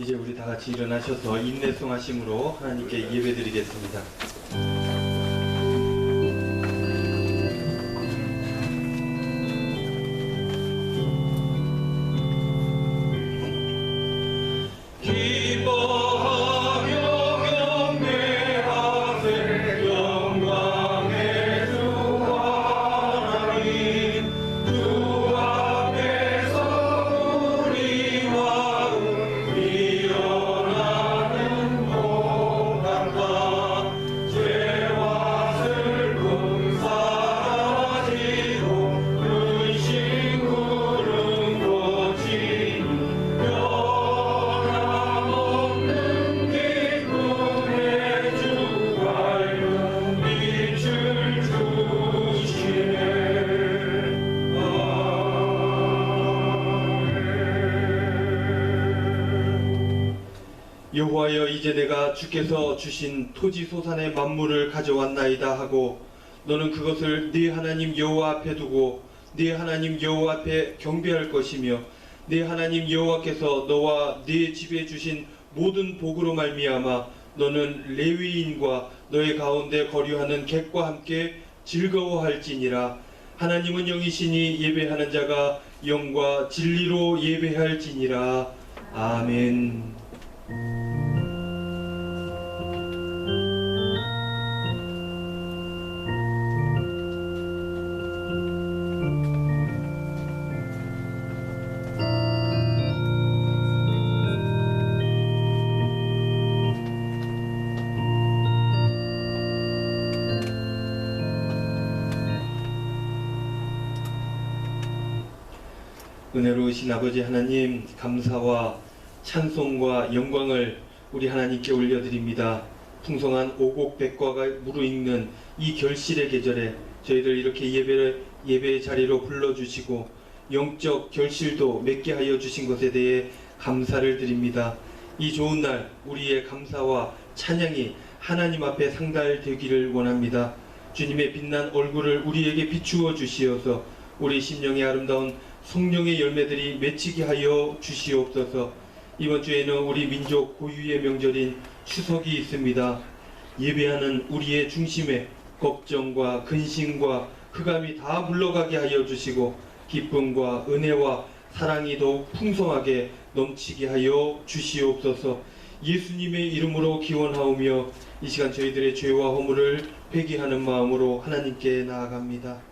이제 우리 다 같이 일어나셔서 인내송 하심으로 하나님께 예배드리겠습니다. 여호와여, 이제 내가 주께서 주신 토지 소산의 만물을 가져왔나이다 하고 너는 그것을 네 하나님 여호와 앞에 두고 네 하나님 여호와 앞에 경배할 것이며 네 하나님 여호와께서 너와 네 집에 주신 모든 복으로 말미암아 너는 레위인과 너의 가운데 거류하는 객과 함께 즐거워할지니라. 하나님은 영이시니 예배하는 자가 영과 진리로 예배할지니라. 아멘. 은혜로우신 아버지 하나님, 감사와 찬송과 영광을 우리 하나님께 올려드립니다. 풍성한 오곡백과가 무르익는 이 결실의 계절에 저희들 이렇게 예배의 자리로 불러주시고 영적 결실도 맺게 하여 주신 것에 대해 감사를 드립니다. 이 좋은 날 우리의 감사와 찬양이 하나님 앞에 상달되기를 원합니다. 주님의 빛난 얼굴을 우리에게 비추어 주시어서 우리 심령의 아름다운 성령의 열매들이 맺히게 하여 주시옵소서. 이번 주에는 우리 민족 고유의 명절인 추석이 있습니다. 예배하는 우리의 중심에 걱정과 근심과 흑암이 다 물러가게 하여 주시고 기쁨과 은혜와 사랑이 더욱 풍성하게 넘치게 하여 주시옵소서. 예수님의 이름으로 기원하오며 이 시간 저희들의 죄와 허물을 회개하는 마음으로 하나님께 나아갑니다.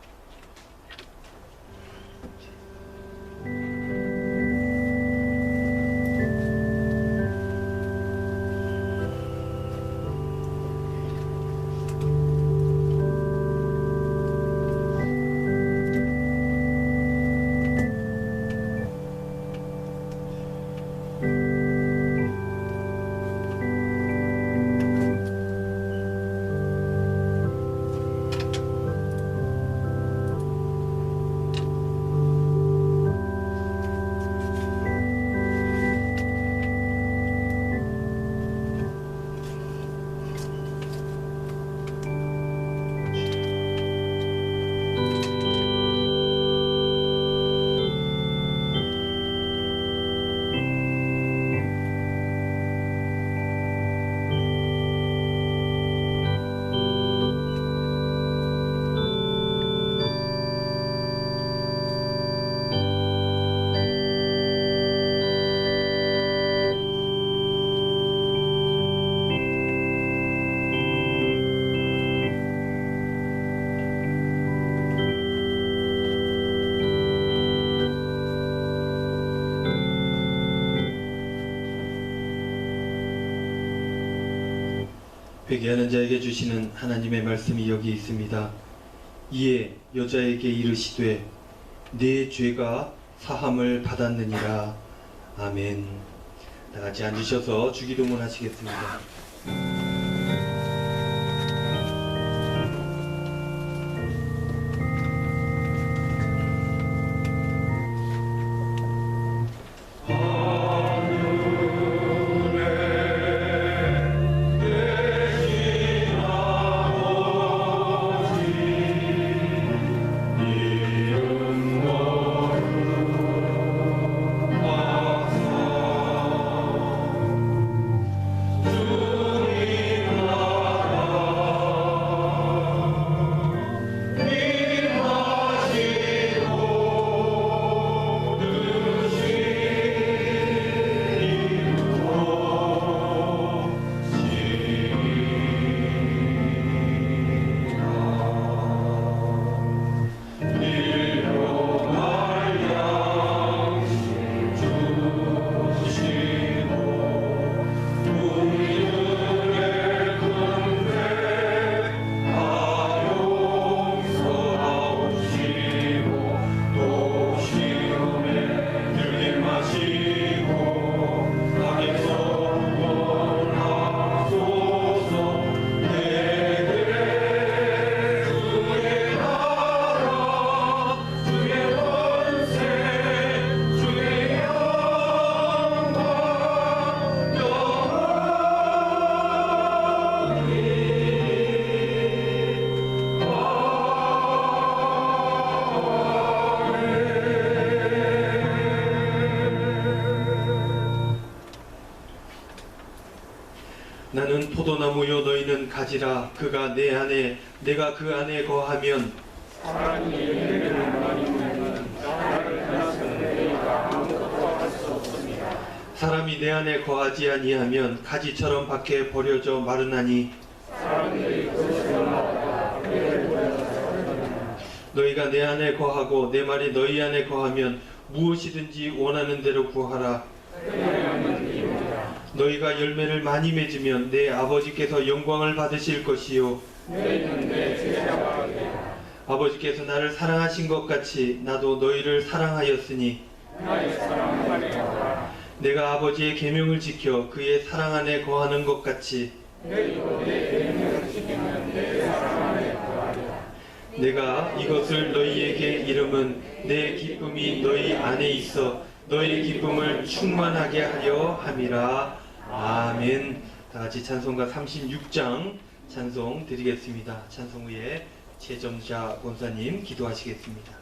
회개하는 자에게 주시는 하나님의 말씀이 여기 있습니다. 이에 여자에게 이르시되 내 죄가 사함을 받았느니라. 아멘. 다 같이 앉으셔서 주기도문 하시겠습니다. 포도나무여 너희는 가지라. 그가 내 안에 내가 그 안에 거하면 사람이 열매를 많이 맺는 나를 떠나서는 너희가 아무것도 할 수 없습니다. 사람이 내 안에 거하지 아니하면 가지처럼 밖에 버려져 마르나니 사람들이 그것을마다 그를 보여서 너희가 내 안에 거하고 내 말이 너희 안에 거하면 무엇이든지 원하는 대로 구하라. 너희가 열매를 많이 맺으면 내 아버지께서 영광을 받으실 것이요 너희는 내 제자가 되라. 아버지께서 나를 사랑하신 것 같이 나도 너희를 사랑하였으니 나의 사랑하리라. 내가 아버지의 계명을 지켜 그의 사랑 안에 거하는 것 같이 너희도 내 계명을 지키면 내 사랑 안에 거하리라. 내가 이것을 너희에게 이름은 내 기쁨이 너희 안에 있어 너희 기쁨을 충만하게 하려 함이라. 아멘. 다 같이 찬송가 36장 찬송 드리겠습니다. 찬송 후에 최정자 권사님 기도하시겠습니다.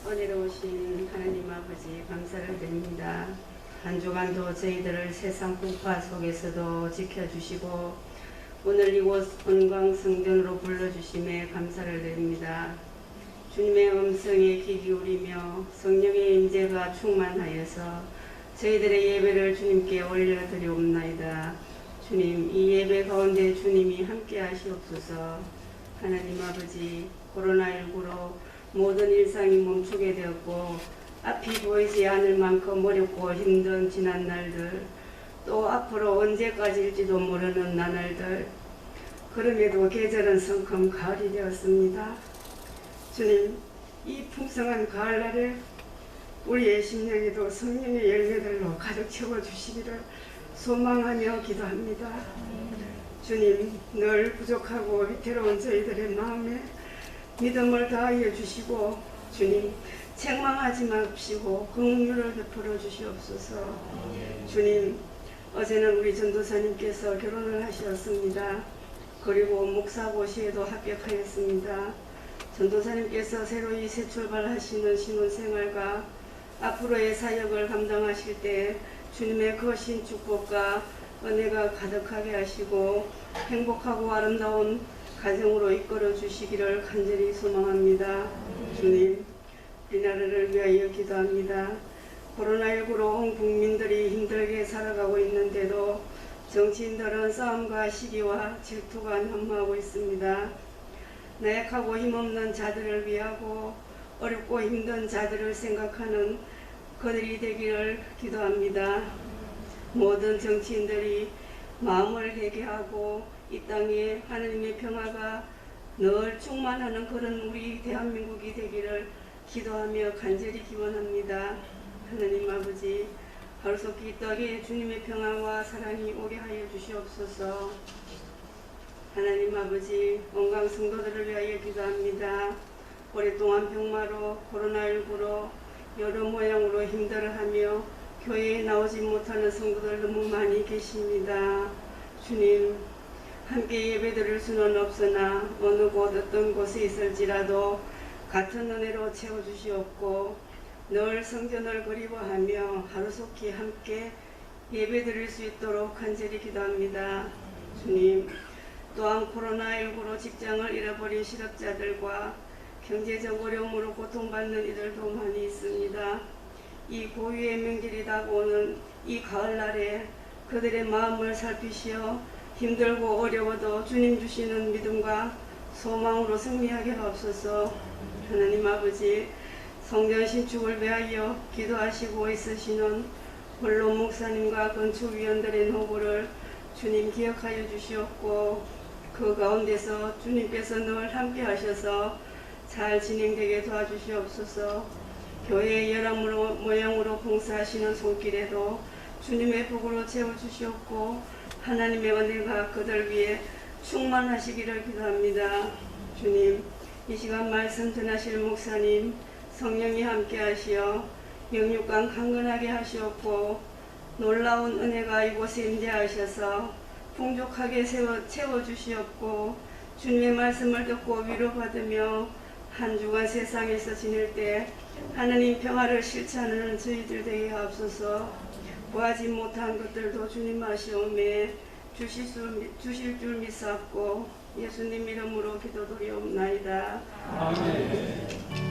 은혜로우신 하나님 아버지 감사를 드립니다. 한 주간도 저희들을 세상 풍파 속에서도 지켜주시고 오늘 이곳 은광성전으로 불러주심에 감사를 드립니다. 주님의 음성에 귀 기울이며 성령의 임재가 충만하여서 저희들의 예배를 주님께 올려드리옵나이다. 주님, 이 예배 가운데 주님이 함께 하시옵소서. 하나님 아버지, 코로나19로 모든 일상이 멈추게 되었고 앞이 보이지 않을 만큼 어렵고 힘든 지난 날들, 또 앞으로 언제까지일지도 모르는 나날들, 그럼에도 계절은 성큼 가을이 되었습니다. 주님, 이 풍성한 가을날에 우리의 심령에도 성령의 열매들로 가득 채워주시기를 소망하며 기도합니다. 주님, 늘 부족하고 위태로운 저희들의 마음에 믿음을 다하여 주시고 주님, 책망하지 마시고 긍휼을 베풀어 주시옵소서. 주님, 어제는 우리 전도사님께서 결혼을 하셨습니다. 그리고 목사고시에도 합격하였습니다. 전도사님께서 새로이 새 출발하시는 신혼생활과 앞으로의 사역을 감당하실 때 주님의 거신 축복과 은혜가 가득하게 하시고 행복하고 아름다운 가정으로 이끌어 주시기를 간절히 소망합니다. 주님, 우리나라를 위하여 기도합니다. 코로나19로 온 국민들이 힘들게 살아가고 있는데도 정치인들은 싸움과 시기와 질투가 난무하고 있습니다. 나약하고 힘없는 자들을 위하고 어렵고 힘든 자들을 생각하는 그들이 되기를 기도합니다. 모든 정치인들이 마음을 회개하고 이 땅에 하나님의 평화가 늘 충만하는 그런 우리 대한민국이 되기를 기도하며 간절히 기원합니다. 하나님 아버지, 하루속히 이 땅에 주님의 평화와 사랑이 오게 하여 주시옵소서. 하나님 아버지, 온강 성도들을 위하여 기도합니다. 오랫동안 병마로 코로나19로 여러 모양으로 힘들어하며 교회에 나오지 못하는 성도들 너무 많이 계십니다. 주님, 함께 예배드릴 수는 없으나 어느 곳 어떤 곳에 있을지라도 같은 은혜로 채워주시옵고 늘 성전을 그리워하며 하루속히 함께 예배드릴 수 있도록 간절히 기도합니다. 주님, 또한 코로나19로 직장을 잃어버린 실업자들과 경제적 어려움으로 고통받는 이들도 많이 있습니다. 이 고유의 명절이 다가오는 이 가을날에 그들의 마음을 살피시어 힘들고 어려워도 주님 주시는 믿음과 소망으로 승리하게 하옵소서. 하나님 아버지, 성전 신축을 위하여 기도하시고 있으시는 본론 목사님과 건축위원들의 노고를 주님 기억하여 주시옵고 그 가운데서 주님께서 늘 함께 하셔서 잘 진행되게 도와주시옵소서. 교회의 여러 모양으로 봉사하시는 손길에도 주님의 복으로 채워주시옵고 하나님의 은혜가 그들 위해 충만하시기를 기도합니다. 주님, 이 시간 말씀 전하실 목사님 성령이 함께 하시어 영육간 강건하게 하시옵고 놀라운 은혜가 이곳에 임재하셔서 풍족하게 채워주시옵고 주님의 말씀을 듣고 위로받으며 한 주간 세상에서 지낼 때 하나님 평화를 실천하는 저희들 되게 하옵소서. 구하지 못한 것들도 주님 아시오매 주실 줄 믿사옵고 예수님 이름으로 기도드리옵나이다. 아멘.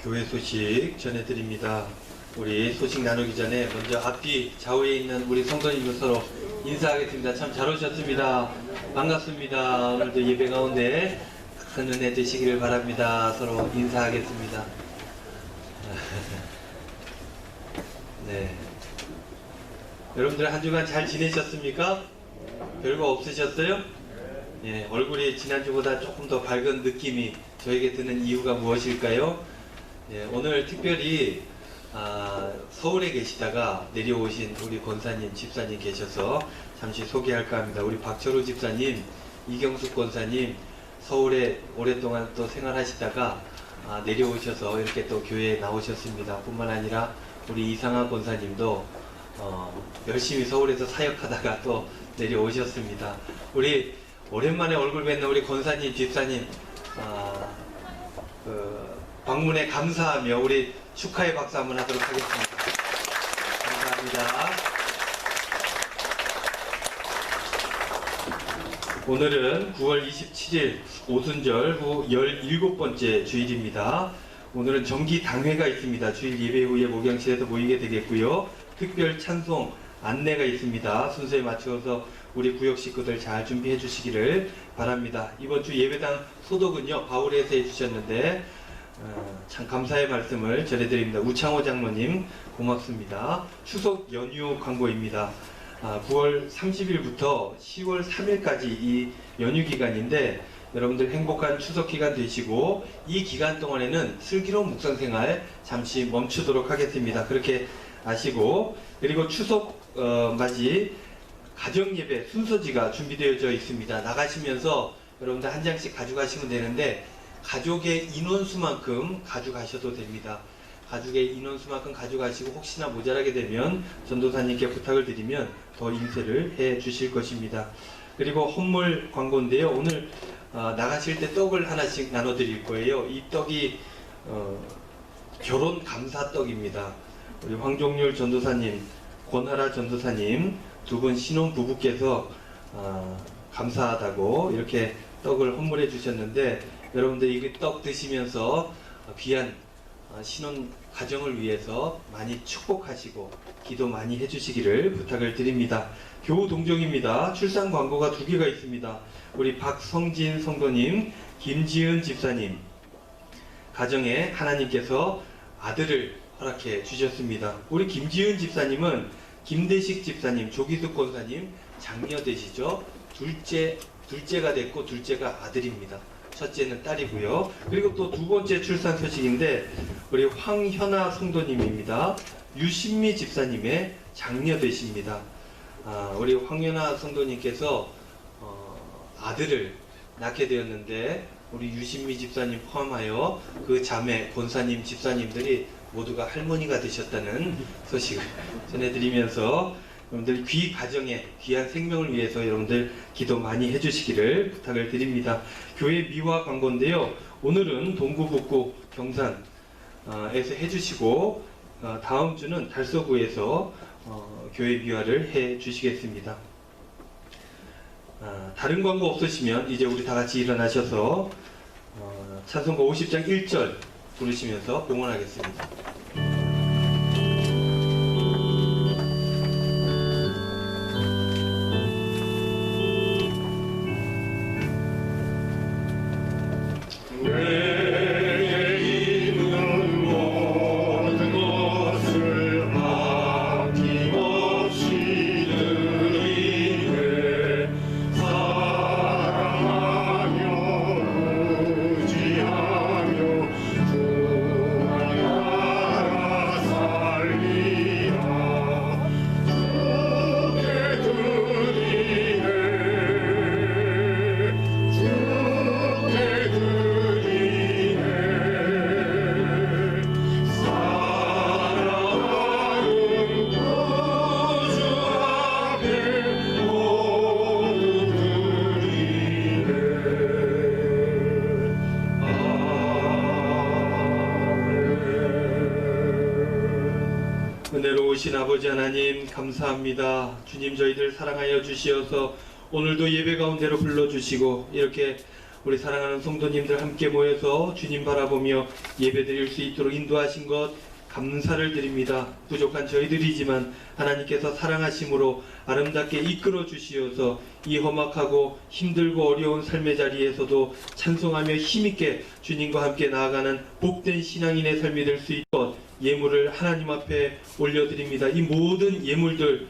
교회 소식 전해드립니다. 우리 소식 나누기 전에 먼저 앞뒤 좌우에 있는 우리 성도님들 서로 인사하겠습니다. 참 잘 오셨습니다. 반갑습니다. 오늘도 예배 가운데 큰 은혜 되시기를 바랍니다. 서로 인사하겠습니다. 네. 여러분들 한 주간 잘 지내셨습니까? 별거 없으셨어요? 예, 얼굴이 지난주보다 조금 더 밝은 느낌이 저에게 드는 이유가 무엇일까요? 예, 오늘 특별히 서울에 계시다가 내려오신 우리 권사님, 집사님 계셔서 잠시 소개할까 합니다. 우리 박철우 집사님, 이경숙 권사님, 서울에 오랫동안 또 생활하시다가 내려오셔서 이렇게 또 교회에 나오셨습니다. 뿐만 아니라 우리 이상하 권사님도 열심히 서울에서 사역하다가 또 내려오셨습니다. 우리 오랜만에 얼굴 뵙는 우리 권사님, 집사님 방문에 감사하며 우리 축하의 박수 한번 하도록 하겠습니다. 감사합니다. 오늘은 9월 27일 오순절 후 17번째 주일입니다. 오늘은 정기 당회가 있습니다. 주일 예배 후에 목양실에서 모이게 되겠고요. 특별 찬송 안내가 있습니다. 순서에 맞추어서 우리 구역 식구들 잘 준비해 주시기를 바랍니다. 이번 주 예배당 소독은요, 바울에서 해주셨는데 참 감사의 말씀을 전해드립니다. 우창호 장로님 고맙습니다. 추석 연휴 광고입니다. 9월 30일부터 10월 3일까지 이 연휴 기간인데 여러분들 행복한 추석 기간 되시고 이 기간 동안에는 슬기로운 묵상생활 잠시 멈추도록 하겠습니다. 그렇게 아시고 그리고 추석 맞이 가정예배 순서지가 준비되어져 있습니다. 나가시면서 여러분들 한 장씩 가져가시면 되는데 가족의 인원수만큼 가져가셔도 됩니다. 가족의 인원수만큼 가져가시고 혹시나 모자라게 되면 전도사님께 부탁을 드리면 더 인쇄를 해 주실 것입니다. 그리고 헌물 광고인데요. 오늘 나가실 때 떡을 하나씩 나눠 드릴 거예요. 이 떡이 결혼 감사떡입니다. 우리 황종률 전도사님, 권하라 전도사님 두 분 신혼 부부께서 감사하다고 이렇게 떡을 헌물해 주셨는데 여러분들 이 떡 드시면서 귀한 신혼 가정을 위해서 많이 축복하시고 기도 많이 해주시기를 부탁을 드립니다. 교우 동정입니다. 출산 광고가 2개가 있습니다. 우리 박성진 성도님, 김지은 집사님 가정에 하나님께서 아들을 허락해 주셨습니다. 우리 김지은 집사님은 김대식 집사님, 조기숙 권사님 장녀 되시죠? 둘째가 됐고 둘째가 아들입니다. 첫째는 딸이고요. 그리고 또 2번째 출산 소식인데 우리 황현아 성도님입니다. 유신미 집사님의 장녀 되십니다. 우리 황현아 성도님께서 아들을 낳게 되었는데 우리 유신미 집사님 포함하여 그 자매 권사님 집사님들이 모두가 할머니가 되셨다는 소식을 전해드리면서 여러분들 귀 가정에 귀한 생명을 위해서 여러분들 기도 많이 해주시기를 부탁을 드립니다. 교회 미화 광고인데요. 오늘은 동구북구 경산에서 해주시고 다음 주는 달서구에서 교회 미화를 해주시겠습니다. 다른 광고 없으시면 이제 우리 다 같이 일어나셔서 찬송가 50장 1절 부르시면서 봉헌하겠습니다. 은혜로우신 아버지 하나님 감사합니다. 주님 저희들 사랑하여 주시어서 오늘도 예배 가운데로 불러주시고 이렇게 우리 사랑하는 성도님들 함께 모여서 주님 바라보며 예배 드릴 수 있도록 인도하신 것 감사를 드립니다. 부족한 저희들이지만 하나님께서 사랑하심으로 아름답게 이끌어 주시어서 이 험악하고 힘들고 어려운 삶의 자리에서도 찬송하며 힘있게 주님과 함께 나아가는 복된 신앙인의 삶이 될 수 있도록 예물을 하나님 앞에 올려드립니다. 이 모든 예물들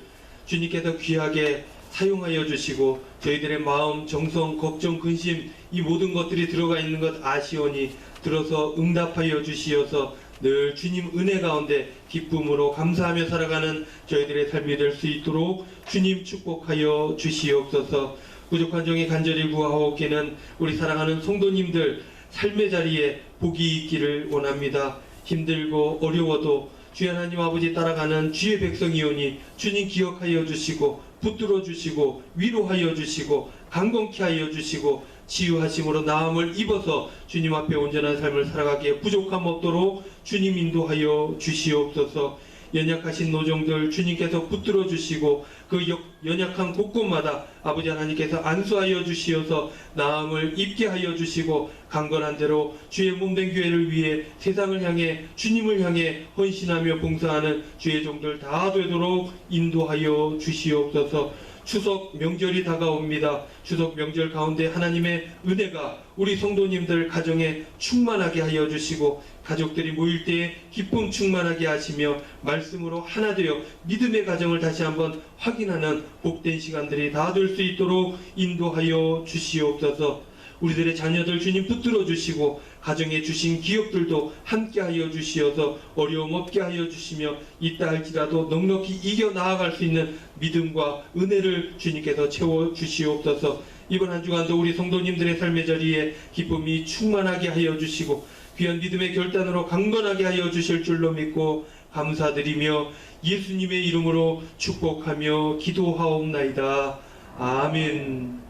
주님께서 귀하게 사용하여 주시고 저희들의 마음, 정성, 걱정, 근심 이 모든 것들이 들어가 있는 것 아시오니 들어서 응답하여 주시어서 늘 주님 은혜 가운데 기쁨으로 감사하며 살아가는 저희들의 삶이 될 수 있도록 주님 축복하여 주시옵소서. 부족한 종이 간절히 구하옵기는 우리 사랑하는 성도님들 삶의 자리에 복이 있기를 원합니다. 힘들고 어려워도 주의 하나님 아버지 따라가는 주의 백성이오니 주님 기억하여 주시고 붙들어 주시고 위로하여 주시고 강건케 하여 주시고 치유하심으로 나음을 입어서 주님 앞에 온전한 삶을 살아가기에 부족함 없도록 주님 인도하여 주시옵소서. 연약하신 노종들 주님께서 붙들어 주시고 그 연약한 곳곳마다 아버지 하나님께서 안수하여 주시어서 나음을 입게 하여 주시고 강건한 대로 주의 몸된 교회를 위해 세상을 향해 주님을 향해 헌신하며 봉사하는 주의 종들 다 되도록 인도하여 주시옵소서. 추석 명절이 다가옵니다. 추석 명절 가운데 하나님의 은혜가 우리 성도님들 가정에 충만하게 하여 주시고 가족들이 모일 때에 기쁨 충만하게 하시며 말씀으로 하나 되어 믿음의 가정을 다시 한번 확인하는 복된 시간들이 다 될 수 있도록 인도하여 주시옵소서. 우리들의 자녀들 주님 붙들어 주시고 가정에 주신 기업들도 함께 하여 주시어서 어려움 없게 하여 주시며 있다 할지라도 넉넉히 이겨 나아갈 수 있는 믿음과 은혜를 주님께서 채워 주시옵소서. 이번 한 주간도 우리 성도님들의 삶의 자리에 기쁨이 충만하게 하여 주시고 귀한 믿음의 결단으로 강건하게 하여 주실 줄로 믿고 감사드리며 예수님의 이름으로 축복하며 기도하옵나이다. 아멘.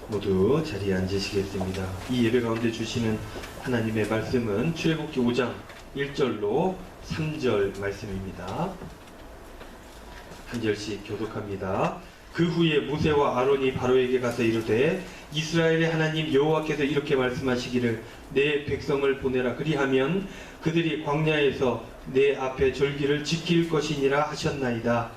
모두 자리에 앉으시겠습니다. 이 예배 가운데 주시는 하나님의 말씀은 출애굽기 5장 1절로 3절 말씀입니다. 한 절씩 교독합니다. 그 후에 모세와 아론이 바로에게 가서 이르되 이스라엘의 하나님 여호와께서 이렇게 말씀하시기를 내 백성을 보내라 그리하면 그들이 광야에서 내 앞에 절기를 지킬 것이니라 하셨나이다.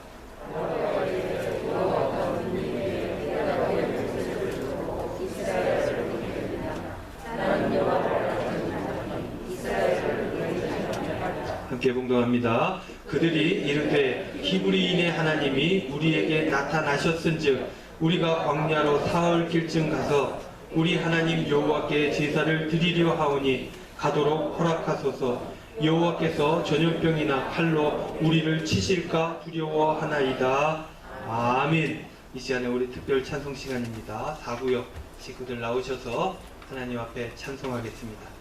함께 봉독합니다. 그들이 이르되 히브리인의 하나님이 우리에게 나타나셨은즉 우리가 광야로 사흘 길쯤 가서 우리 하나님 여호와께 제사를 드리려 하오니 가도록 허락하소서. 여호와께서 전염병이나 칼로 우리를 치실까 두려워하나이다. 아멘. 이 시간에 우리 특별 찬송 시간입니다. 4구역 식구들 나오셔서 하나님 앞에 찬송하겠습니다.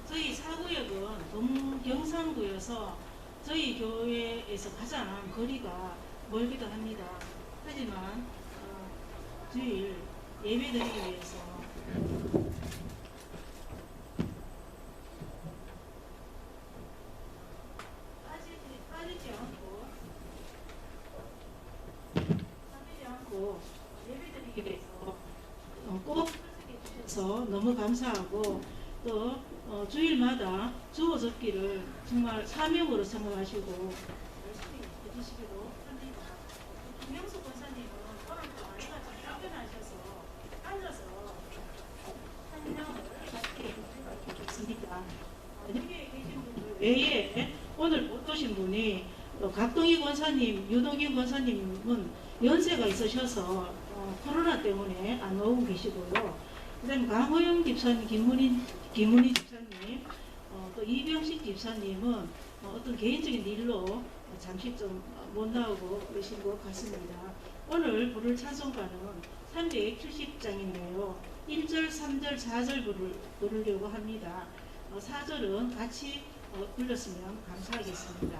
저희 사구역은 동경상구여서 저희 교회에서 가장 거리가 멀기도 합니다. 하지만 주일 예배드리기 위해서 빠지지 않고 예배드리기 위해서 꼭 참석해 주셔서 너무 감사하고 또 주일마다 주어 적기를 정말 사명으로 생각하시고 열심히 해주시기로 합니다. 김명수 권사님은 오늘 또 아이가 좀 답변하셔서 앉아서 설명을 하시게 해주겠습니다. 여기에 계신 분들 외에 오늘 못 오신 분이 각동희 권사님, 유동균 권사님은 연세가 있으셔서 코로나 때문에 안 오고 계시고요. 그 다음에 강호영 집사님, 김문희 집사님, 또 이병식 집사님은 어떤 개인적인 일로 잠시 좀 못 나오고 계신 것 같습니다. 오늘 부를 찬송가는 370장인데요. 1절, 3절, 4절 부르려고 합니다. 4절은 같이 불렀으면 감사하겠습니다.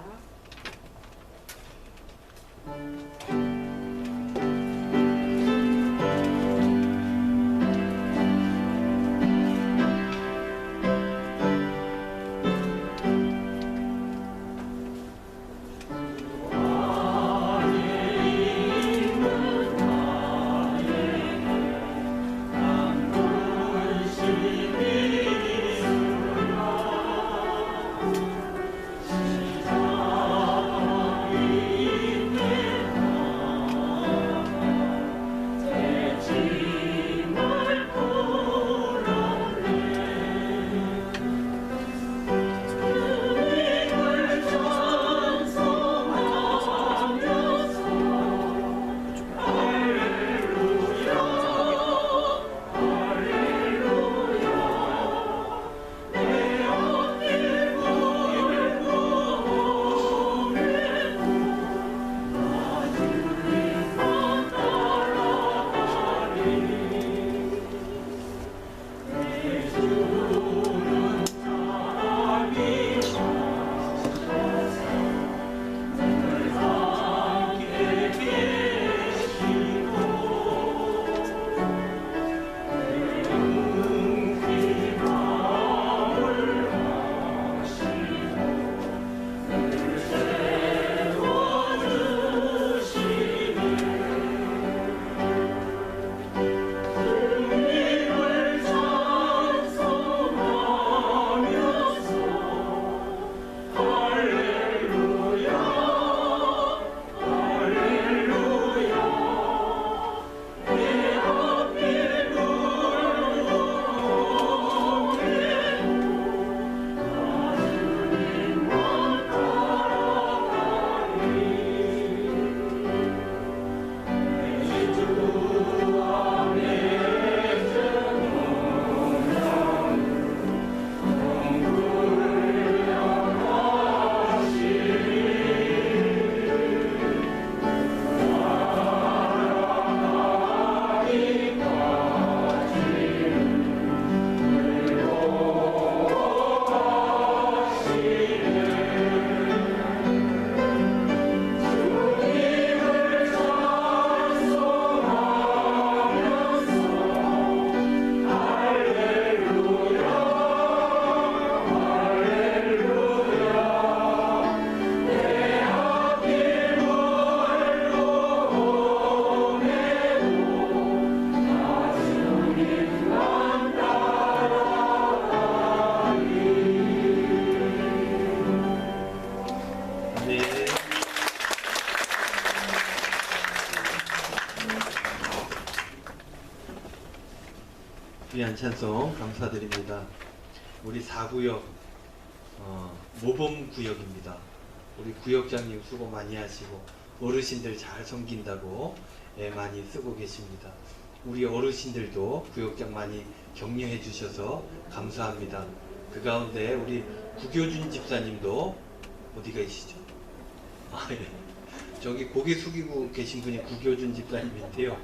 찬송 감사드립니다. 우리 4구역 모범구역입니다. 우리 구역장님 수고 많이 하시고 어르신들 잘 섬긴다고 많이 쓰고 계십니다. 우리 어르신들도 구역장 많이 격려해 주셔서 감사합니다. 그 가운데 우리 구교준 집사님도 어디 계시죠? 예. 저기 고개 숙이고 계신 분이 구교준 집사님인데요.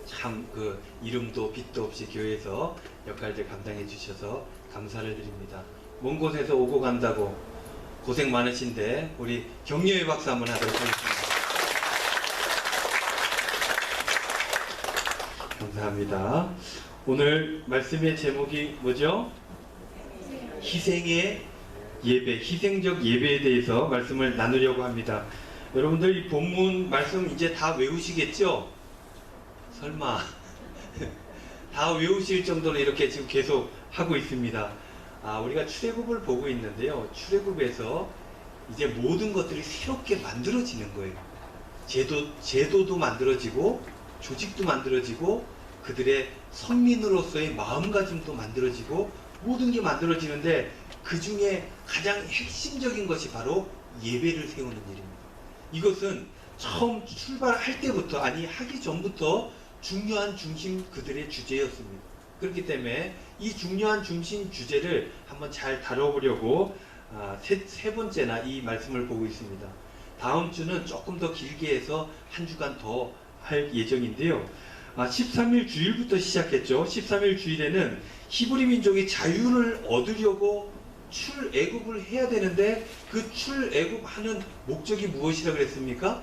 참 그 이름도 빛도 없이 교회에서 역할들 감당해 주셔서 감사를 드립니다. 먼 곳에서 오고 간다고 고생 많으신데 우리 격려의 박수 한번 하도록 하겠습니다. 감사합니다. 오늘 말씀의 제목이 뭐죠? 희생의 예배, 희생적 예배에 대해서 말씀을 나누려고 합니다. 여러분들 이 본문 말씀 이제 다 외우시겠죠? 설마 다 외우실 정도로 이렇게 지금 계속 하고 있습니다. 우리가 출애굽을 보고 있는데요. 출애굽에서 이제 모든 것들이 새롭게 만들어지는 거예요. 제도도 만들어지고 조직도 만들어지고 그들의 선민으로서의 마음가짐도 만들어지고 모든 게 만들어지는데 그 중에 가장 핵심적인 것이 바로 예배를 세우는 일입니다. 이것은 처음 출발할 때부터 하기 전부터 중요한 중심 그들의 주제였습니다. 그렇기 때문에 이 중요한 중심 주제를 한번 잘 다뤄보려고 세 번째나 이 말씀을 보고 있습니다. 다음 주는 조금 더 길게 해서 한 주간 더 할 예정인데요. 13일 주일부터 시작했죠. 13일 주일에는 히브리 민족이 자유를 얻으려고 출애굽을 해야 되는데 그 출애굽하는 목적이 무엇이라 그랬습니까?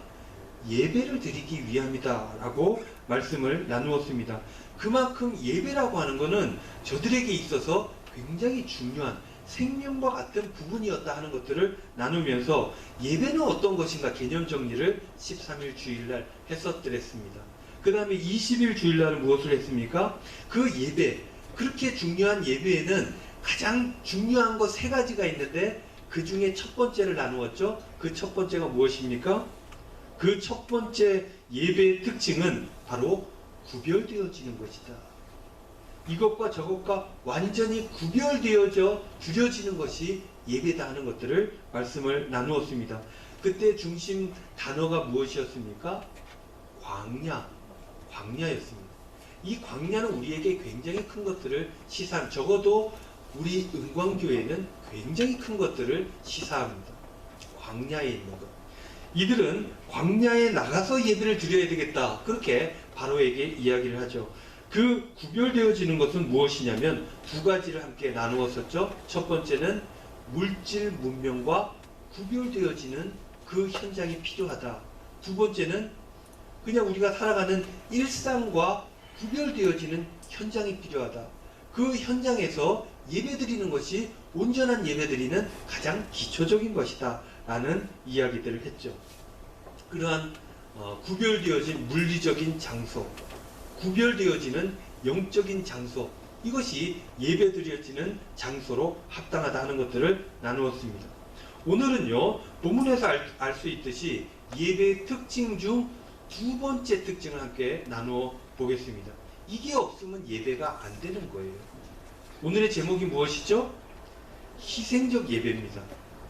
예배를 드리기 위함이다 라고 말씀을 나누었습니다. 그만큼 예배라고 하는 것은 저들에게 있어서 굉장히 중요한 생명과 같은 부분이었다 하는 것들을 나누면서 예배는 어떤 것인가 개념 정리를 13일 주일날 했었더랬습니다. 그 다음에 20일 주일날은 무엇을 했습니까? 그 예배, 그렇게 중요한 예배에는 가장 중요한 것 세 가지가 있는데 그 중에 첫 번째를 나누었죠. 그 첫 번째가 무엇입니까? 그 첫 번째 예배의 특징은 바로 구별되어지는 것이다. 이것과 저것과 완전히 구별되어져 줄여지는 것이 예배다 하는 것들을 말씀을 나누었습니다. 그때 중심 단어가 무엇이었습니까? 광야였습니다. 이 광야는 우리에게 굉장히 큰 것들을 시사합니다. 적어도 우리 은광교회는 굉장히 큰 것들을 시사합니다. 광야에 있는 것. 이들은 광야에 나가서 예배를 드려야 되겠다. 그렇게 바로에게 이야기를 하죠. 그 구별되어지는 것은 무엇이냐면 두 가지를 함께 나누었었죠. 첫 번째는 물질 문명과 구별되어지는 그 현장이 필요하다. 두 번째는 그냥 우리가 살아가는 일상과 구별되어지는 현장이 필요하다. 그 현장에서 예배드리는 것이 온전한 예배드리는 가장 기초적인 것이다 라는 이야기들을 했죠. 그러한 구별되어진 물리적인 장소, 구별되어지는 영적인 장소, 이것이 예배드려지는 장소로 합당하다 하는 것들을 나누었습니다. 오늘은요, 본문에서 알 수 있듯이 예배의 특징 중 두 번째 특징을 함께 나누어 보겠습니다. 이게 없으면 예배가 안 되는 거예요. 오늘의 제목이 무엇이죠? 희생적 예배입니다.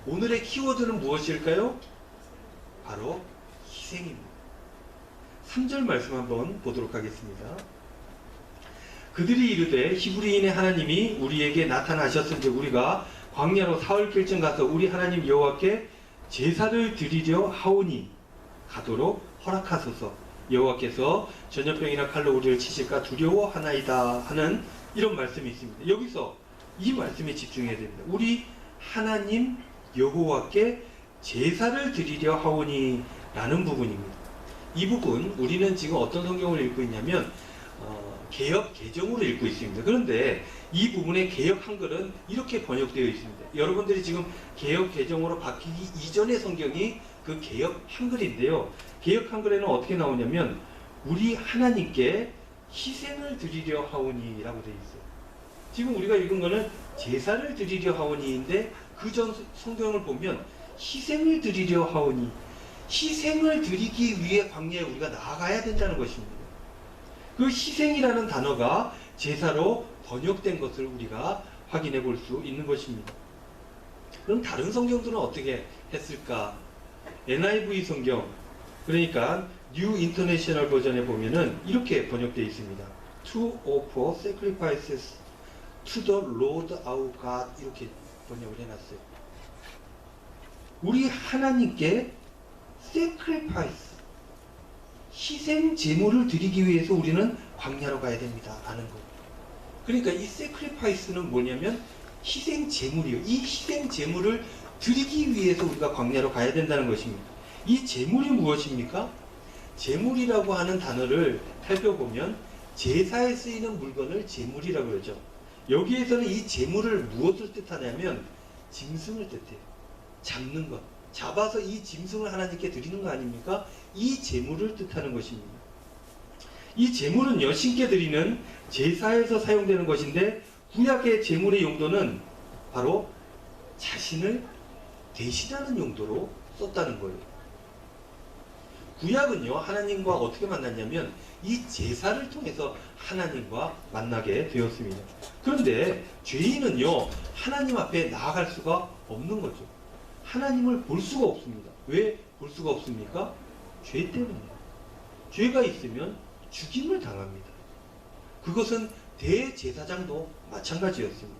오늘의 키워드는 무엇일까요? 바로 희생입니다. 3절 말씀 한번 보도록 하겠습니다. 그들이 이르되 히브리인의 하나님이 우리에게 나타나셨은즉 우리가 광야로 사흘길쯤 가서 우리 하나님 여호와께 제사를 드리려 하오니 가도록 허락하소서. 여호와께서 전염병이나 칼로 우리를 치실까 두려워하나이다 하는 이런 말씀이 있습니다. 여기서 이 말씀에 집중해야 됩니다. 우리 하나님 여호와께 제사를 드리려 하오니 라는 부분입니다. 이 부분 우리는 지금 어떤 성경을 읽고 있냐면 개역 개정으로 읽고 있습니다. 그런데 이 부분의 개역 한글은 이렇게 번역되어 있습니다. 여러분들이 지금 개역 개정으로 바뀌기 이전의 성경이 그 개역 한글인데요. 개역 한글에는 어떻게 나오냐면 우리 하나님께 희생을 드리려 하오니 라고 되어 있어요. 지금 우리가 읽은 거는 제사를 드리려 하오니인데 그 전 성경을 보면 희생을 드리려 하오니, 희생을 드리기 위해 광야에 우리가 나아가야 된다는 것입니다. 그 희생이라는 단어가 제사로 번역된 것을 우리가 확인해 볼 수 있는 것입니다. 그럼 다른 성경들은 어떻게 했을까? NIV 성경, 그러니까 New International 버전에 보면은 이렇게 번역되어 있습니다. To offer sacrifices to the Lord our God, 이렇게 번역을 해놨어요. 우리 하나님께 sacrifice, 희생 제물을 드리기 위해서 우리는 광야로 가야 됩니다. 라는 거. 그러니까 이 sacrifice는 뭐냐면 희생 제물이요. 이 희생 제물을 드리기 위해서 우리가 광야로 가야 된다는 것입니다. 이 제물이 무엇입니까? 제물이라고 하는 단어를 살펴보면 제사에 쓰이는 물건을 제물이라고 그러죠. 여기에서는 이 제물을 무엇을 뜻하냐면 짐승을 뜻해요. 잡는 것. 잡아서 이 짐승을 하나님께 드리는 거 아닙니까? 이 제물을 뜻하는 것입니다. 이 제물은요, 신께 드리는 제사에서 사용되는 것인데 구약의 제물의 용도는 바로 자신을 대신하는 용도로 썼다는 거예요. 구약은요, 하나님과 어떻게 만났냐면 이 제사를 통해서 하나님과 만나게 되었습니다. 그런데 죄인은요, 하나님 앞에 나아갈 수가 없는 거죠. 하나님을 볼 수가 없습니다. 왜 볼 수가 없습니까? 죄 때문이에요. 죄가 있으면 죽임을 당합니다. 그것은 대제사장도 마찬가지였습니다.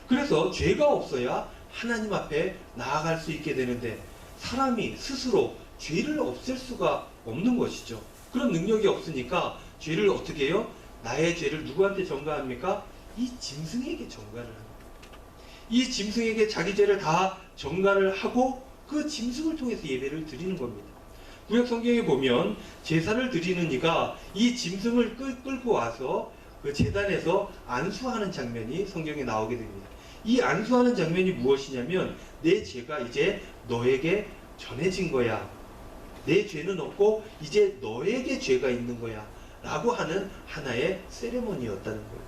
그래서 죄가 없어야 하나님 앞에 나아갈 수 있게 되는데 사람이 스스로 죄를 없앨 수가 없는 것이죠. 그런 능력이 없으니까 죄를 어떻게 해요? 나의 죄를 누구한테 전가합니까? 이 짐승에게 전가를 합니다. 이 짐승에게 자기 죄를 다 전가를 하고 그 짐승을 통해서 예배를 드리는 겁니다. 구약 성경에 보면 제사를 드리는 이가 이 짐승을 끌고 와서 그 제단에서 안수하는 장면이 성경에 나오게 됩니다. 이 안수하는 장면이 무엇이냐면 내 죄가 이제 너에게 전해진 거야. 내 죄는 없고 이제 너에게 죄가 있는 거야. 라고 하는 하나의 세레모니였다는 거예요.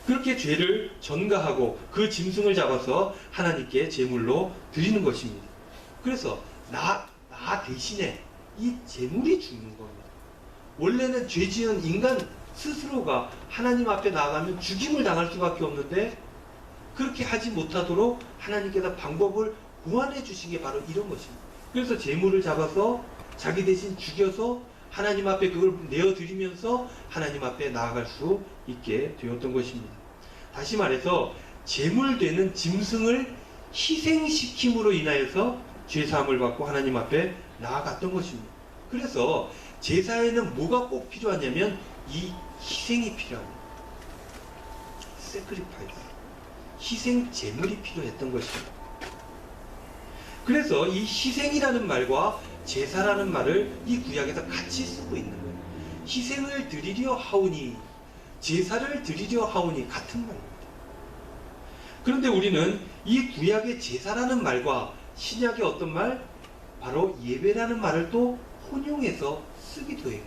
그렇게 죄를 전가하고 그 짐승을 잡아서 하나님께 제물로 드리는 것입니다. 그래서 나 대신에 이 제물이 죽는 겁니다. 원래는 죄 지은 인간 스스로가 하나님 앞에 나가면 죽임을 당할 수밖에 없는데 그렇게 하지 못하도록 하나님께서 방법을 고안해 주신 게 바로 이런 것입니다. 그래서 제물을 잡아서 자기 대신 죽여서 하나님 앞에 그걸 내어드리면서 하나님 앞에 나아갈 수 있게 되었던 것입니다. 다시 말해서 제물되는 짐승을 희생시킴으로 인하여서 죄사함을 받고 하나님 앞에 나아갔던 것입니다. 그래서 제사에는 뭐가 꼭 필요하냐면 이 희생이 필요합니다. sacrifice, 희생 제물이 필요했던 것입니다. 그래서 이 희생이라는 말과 제사라는 말을 이 구약에서 같이 쓰고 있는 거예요. 희생을 드리려 하오니, 제사를 드리려 하오니 같은 말입니다. 그런데 우리는 이 구약의 제사라는 말과 신약의 어떤 말? 바로 예배라는 말을 또 혼용해서 쓰기도 해요.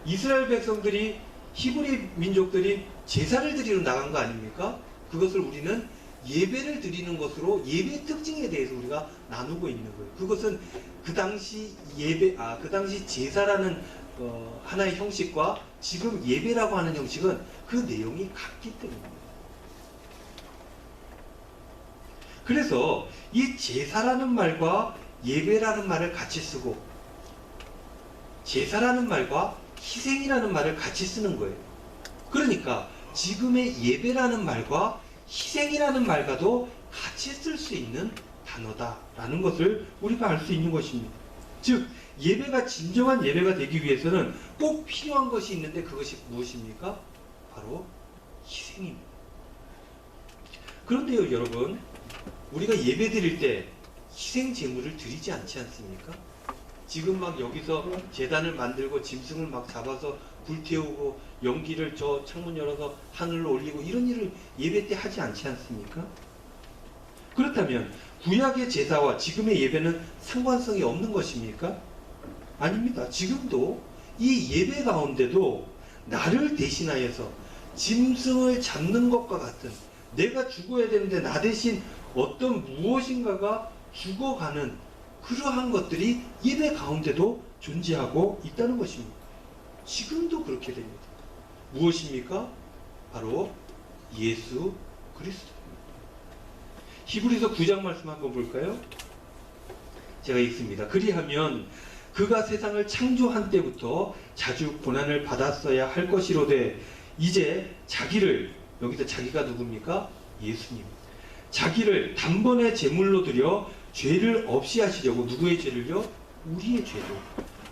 이스라엘 백성들이, 히브리 민족들이 제사를 드리러 나간 거 아닙니까? 그것을 우리는 예배를 드리는 것으로 예배 특징에 대해서 우리가 나누고 있는 거예요. 그것은 그 당시 그 당시 제사라는 하나의 형식과 지금 예배라고 하는 형식은 그 내용이 같기 때문입니다. 그래서 이 제사라는 말과 예배라는 말을 같이 쓰고 제사라는 말과 희생이라는 말을 같이 쓰는 거예요. 그러니까 지금의 예배라는 말과 희생이라는 말과도 같이 쓸 수 있는 단어다라는 것을 우리가 알 수 있는 것입니다. 즉 예배가 진정한 예배가 되기 위해서는 꼭 필요한 것이 있는데 그것이 무엇입니까? 바로 희생입니다. 그런데요 여러분, 우리가 예배 드릴 때 희생 제물을 드리지 않지 않습니까? 지금 막 여기서 제단을 만들고 짐승을 막 잡아서 불태우고 연기를 저 창문 열어서 하늘로 올리고 이런 일을 예배 때 하지 않지 않습니까? 그렇다면 구약의 제사와 지금의 예배는 상관성이 없는 것입니까? 아닙니다. 지금도 이 예배 가운데도 나를 대신하여서 짐승을 잡는 것과 같은, 내가 죽어야 되는데 나 대신 어떤 무엇인가가 죽어가는 그러한 것들이 예배 가운데도 존재하고 있다는 것입니다. 지금도 그렇게 됩니다. 무엇입니까? 바로 예수 그리스도. 히브리서 9장 말씀 한번 볼까요? 제가 읽습니다. 그리하면 그가 세상을 창조한 때부터 자주 고난을 받았어야 할 것이로되 이제 자기를, 여기서 자기가 누굽니까? 예수님. 자기를 단번에 제물로 드려 죄를 없이 하시려고, 누구의 죄를요? 우리의 죄를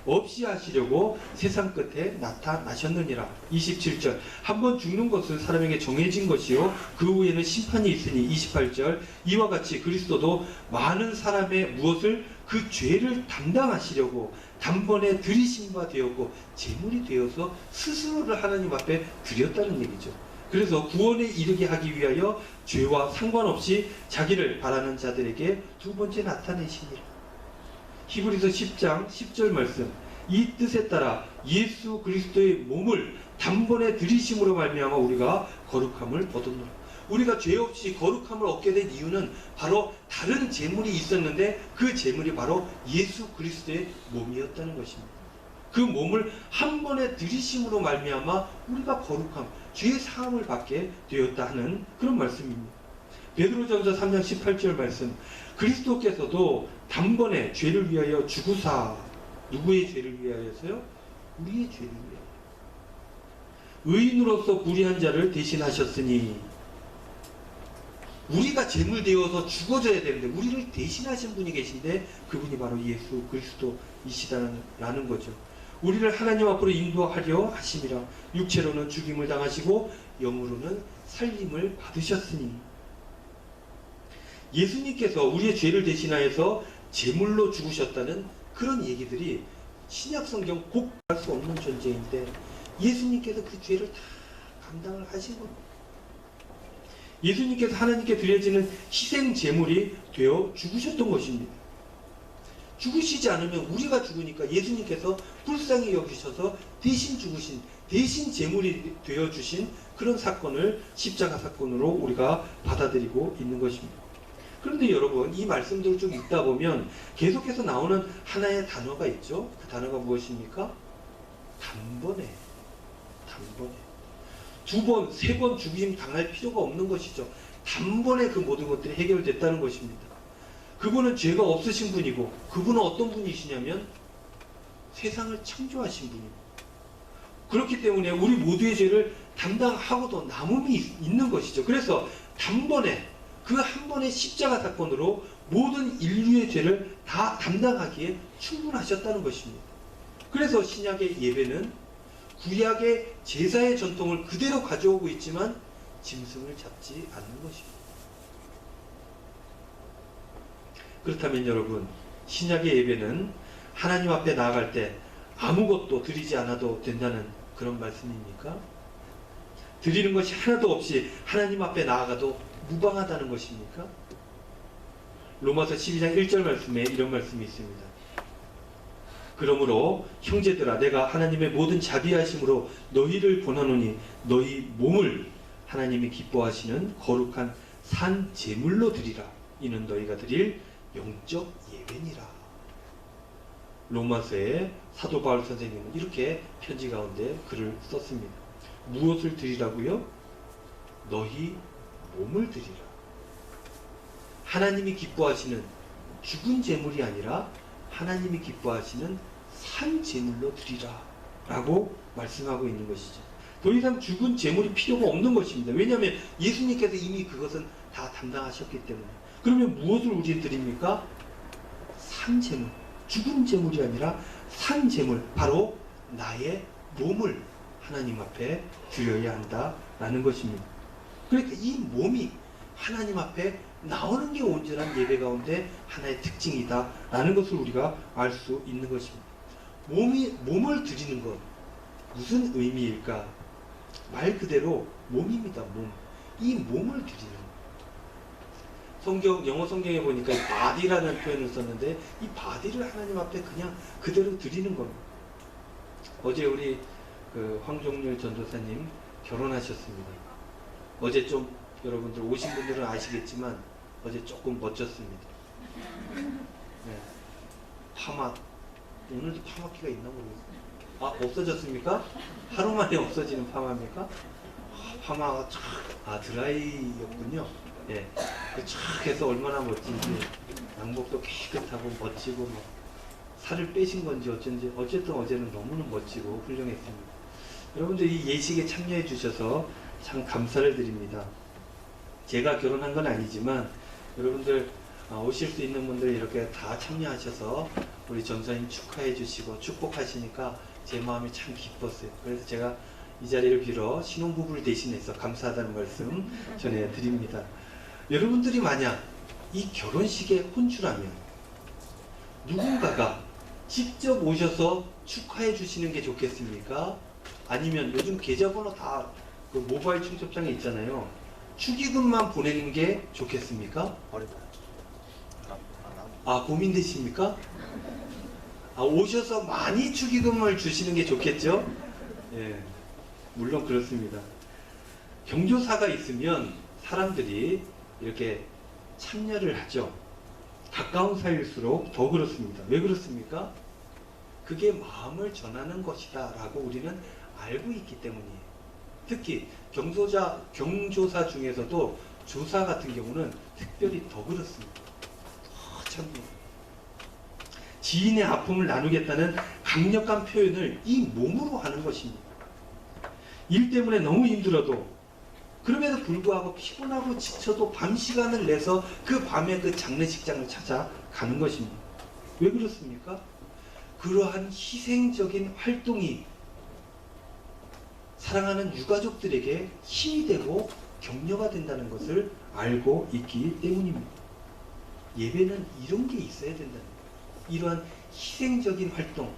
없이 하시려고 세상 끝에 나타나셨느니라. 27절. 한번 죽는 것은 사람에게 정해진 것이요 그 후에는 심판이 있으니. 28절. 이와 같이 그리스도도 많은 사람의 무엇을, 그 죄를 담당하시려고 단번에 들이신 바 되었고 제물이 되어서 스스로를 하나님 앞에 드렸다는 얘기죠. 그래서 구원에 이르게 하기 위하여 죄와 상관없이 자기를 바라는 자들에게 두 번째 나타내시니라. 히브리서 10장 10절 말씀. 이 뜻에 따라 예수 그리스도의 몸을 단번에 들이심으로 말미암아 우리가 거룩함을 얻었노라. 우리가 죄 없이 거룩함을 얻게 된 이유는 바로 다른 제물이 있었는데 그 제물이 바로 예수 그리스도의 몸이었다는 것입니다. 그 몸을 한 번에 들이심으로 말미암아 우리가 거룩함, 죄의 사함을 받게 되었다 하는 그런 말씀입니다. 베드로전서 3장 18절 말씀. 그리스도께서도 단번에 죄를 위하여 죽으사, 누구의 죄를 위하여서요? 우리의 죄를 위하여 의인으로서 불의한 자를 대신하셨으니. 우리가 제물되어서 죽어져야 되는데 우리를 대신하신 분이 계신데 그분이 바로 예수 그리스도이시다라는 거죠. 우리를 하나님 앞으로 인도하려 하심이라. 육체로는 죽임을 당하시고 영으로는 살림을 받으셨으니. 예수님께서 우리의 죄를 대신하여서 제물로 죽으셨다는 그런 얘기들이 신약성경 곡할 수 없는 존재인데 예수님께서 그 죄를 다 감당을 하신 겁니다. 예수님께서 하나님께 드려지는 희생 제물이 되어 죽으셨던 것입니다. 죽으시지 않으면 우리가 죽으니까 예수님께서 불쌍히 여기셔서 대신 죽으신, 대신 제물이 되어 주신 그런 사건을 십자가 사건으로 우리가 받아들이고 있는 것입니다. 그런데 여러분, 이 말씀들을 좀 읽다 보면 계속해서 나오는 하나의 단어가 있죠. 그 단어가 무엇입니까? 단번에. 두 번, 세 번 죽임 당할 필요가 없는 것이죠. 단번에 그 모든 것들이 해결됐다는 것입니다. 그분은 죄가 없으신 분이고, 그분은 어떤 분이시냐면 세상을 창조하신 분이고, 그렇기 때문에 우리 모두의 죄를 담당하고도 남음이 있는 것이죠. 그래서 단번에, 그 한 번의 십자가 사건으로 모든 인류의 죄를 다 담당하기에 충분하셨다는 것입니다. 그래서 신약의 예배는 구약의 제사의 전통을 그대로 가져오고 있지만 짐승을 잡지 않는 것입니다. 그렇다면 여러분, 신약의 예배는 하나님 앞에 나아갈 때 아무것도 드리지 않아도 된다는 그런 말씀입니까? 드리는 것이 하나도 없이 하나님 앞에 나아가도 무방하다는 것입니까? 로마서 12장 1절 말씀에 이런 말씀이 있습니다. 그러므로 형제들아, 내가 하나님의 모든 자비하심으로 너희를 권하노니 너희 몸을 하나님이 기뻐하시는 거룩한 산 제물로 드리라. 이는 너희가 드릴 영적 예배니라. 로마서의 사도 바울 선생님은 이렇게 편지 가운데 글을 썼습니다. 무엇을 드리라고요? 너희 몸을 드리라. 하나님이 기뻐하시는 죽은 제물이 아니라 하나님이 기뻐하시는 산 제물로 드리라 라고 말씀하고 있는 것이죠. 더 이상 죽은 제물이 필요가 없는 것입니다. 왜냐하면 예수님께서 이미 그것은 다 담당하셨기 때문에. 그러면 무엇을 우리에 드립니까? 산 제물. 죽은 제물이 아니라 산 제물, 바로 나의 몸을 하나님 앞에 드려야 한다라는 것입니다. 그러니까 이 몸이 하나님 앞에 나오는 게 온전한 예배 가운데 하나의 특징이다라는 것을 우리가 알 수 있는 것입니다. 몸을 드리는 것, 무슨 의미일까? 말 그대로 몸입니다. 몸. 이 몸을 드리는 것. 영어 성경에 보니까 body라는 표현을 썼는데 이 body를 하나님 앞에 그냥 그대로 드리는 겁니다. 어제 우리 황종렬 전도사님 결혼하셨습니다. 어제 좀 여러분들 오신 분들은 아시겠지만 어제 조금 멋졌습니다. 네. 파마, 오늘도 파마기가 있나 모르겠어요. 아, 없어졌습니까? 하루 만에 없어지는 파마입니까? 파마가 쫙, 드라이였군요. 예, 쫙 해서 얼마나 멋진지, 양복도 깨끗하고 멋지고, 막 살을 빼신 건지 어쩐지, 어쨌든 어제는 너무나 멋지고 훌륭했습니다. 여러분들 이 예식에 참여해 주셔서 참 감사를 드립니다. 제가 결혼한 건 아니지만 여러분들 오실 수 있는 분들 이렇게 다 참여하셔서 우리 전사님 축하해 주시고 축복하시니까 제 마음이 참 기뻤어요. 그래서 제가 이 자리를 빌어 신혼부부를 대신해서 감사하다는 말씀 전해드립니다. 여러분들이 만약 이 결혼식에 혼주라면 누군가가 직접 오셔서 축하해 주시는 게 좋겠습니까? 아니면 요즘 계좌번호 다 그 모바일 충첩장에 있잖아요. 축의금만 보내는 게 좋겠습니까? 고민되십니까? 오셔서 많이 축의금을 주시는 게 좋겠죠? 예, 물론 그렇습니다. 경조사가 있으면 사람들이 이렇게 참여를 하죠. 가까운 사이일수록 더 그렇습니다. 왜 그렇습니까? 그게 마음을 전하는 것이다 라고 우리는 알고 있기 때문이에요. 특히 경조사 중에서도 조사 같은 경우는 특별히 더 그렇습니다. 더 참여. 지인의 아픔을 나누겠다는 강력한 표현을 이 몸으로 하는 것입니다. 일 때문에 너무 힘들어도 그럼에도 불구하고 피곤하고 지쳐도 밤 시간을 내서 그 밤에 그 장례식장을 찾아가는 것입니다. 왜 그렇습니까? 그러한 희생적인 활동이 사랑하는 유가족들에게 힘이 되고 격려가 된다는 것을 알고 있기 때문입니다. 예배는 이런 게 있어야 된다는 거예요. 이러한 희생적인 활동,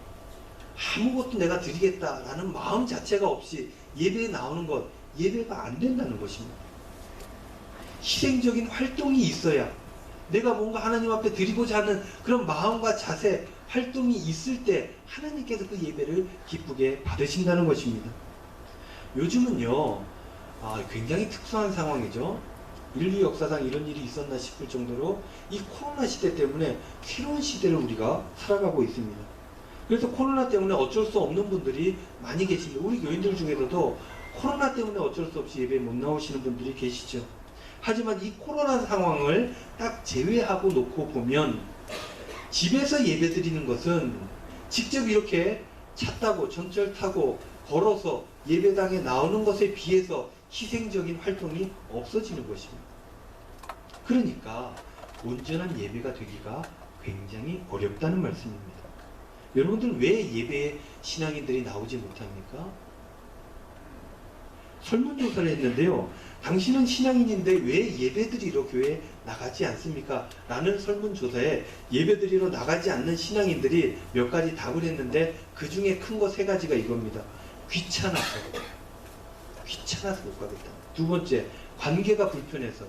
아무것도 내가 드리겠다라는 마음 자체가 없이 예배에 나오는 것, 예배가 안 된다는 것입니다. 희생적인 활동이 있어야 내가 뭔가 하나님 앞에 드리고자 하는 그런 마음과 자세, 활동이 있을 때 하나님께서 그 예배를 기쁘게 받으신다는 것입니다. 요즘은요, 굉장히 특수한 상황이죠. 인류 역사상 이런 일이 있었나 싶을 정도로 이 코로나 시대 때문에 새로운 시대를 우리가 살아가고 있습니다. 그래서 코로나 때문에 어쩔 수 없는 분들이 많이 계십니다. 우리 교인들 중에서도 코로나 때문에 어쩔 수 없이 예배에 못 나오시는 분들이 계시죠. 하지만 이 코로나 상황을 딱 제외하고 놓고 보면 집에서 예배 드리는 것은 직접 이렇게 차 타고 전철 타고 걸어서 예배당에 나오는 것에 비해서 희생적인 활동이 없어지는 것입니다. 그러니까 온전한 예배가 되기가 굉장히 어렵다는 말씀입니다. 여러분들 왜 예배에 신앙인들이 나오지 못합니까? 설문조사를 했는데요. 당신은 신앙인인데 왜 예배드리러 교회에 나가지 않습니까? 라는 설문조사에 예배드리러 나가지 않는 신앙인들이 몇 가지 답을 했는데 그 중에 큰 거 3가지가 이겁니다. 귀찮아서 못 가겠다. 두 번째, 관계가 불편해서.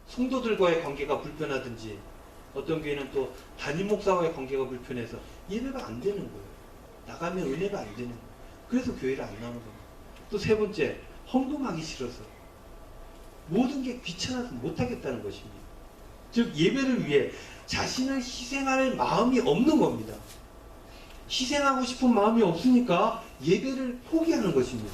성도들과의 관계가 불편하든지 어떤 교회는 또 담임 목사와의 관계가 불편해서 예배가 안 되는 거예요. 나가면 은혜가 안 되는 거예요. 그래서 교회를 안 나오는 겁니다. 또 3번째, 헌금하기 싫어서. 모든 게 귀찮아서 못하겠다는 것입니다. 즉 예배를 위해 자신을 희생할 마음이 없는 겁니다. 희생하고 싶은 마음이 없으니까 예배를 포기하는 것입니다.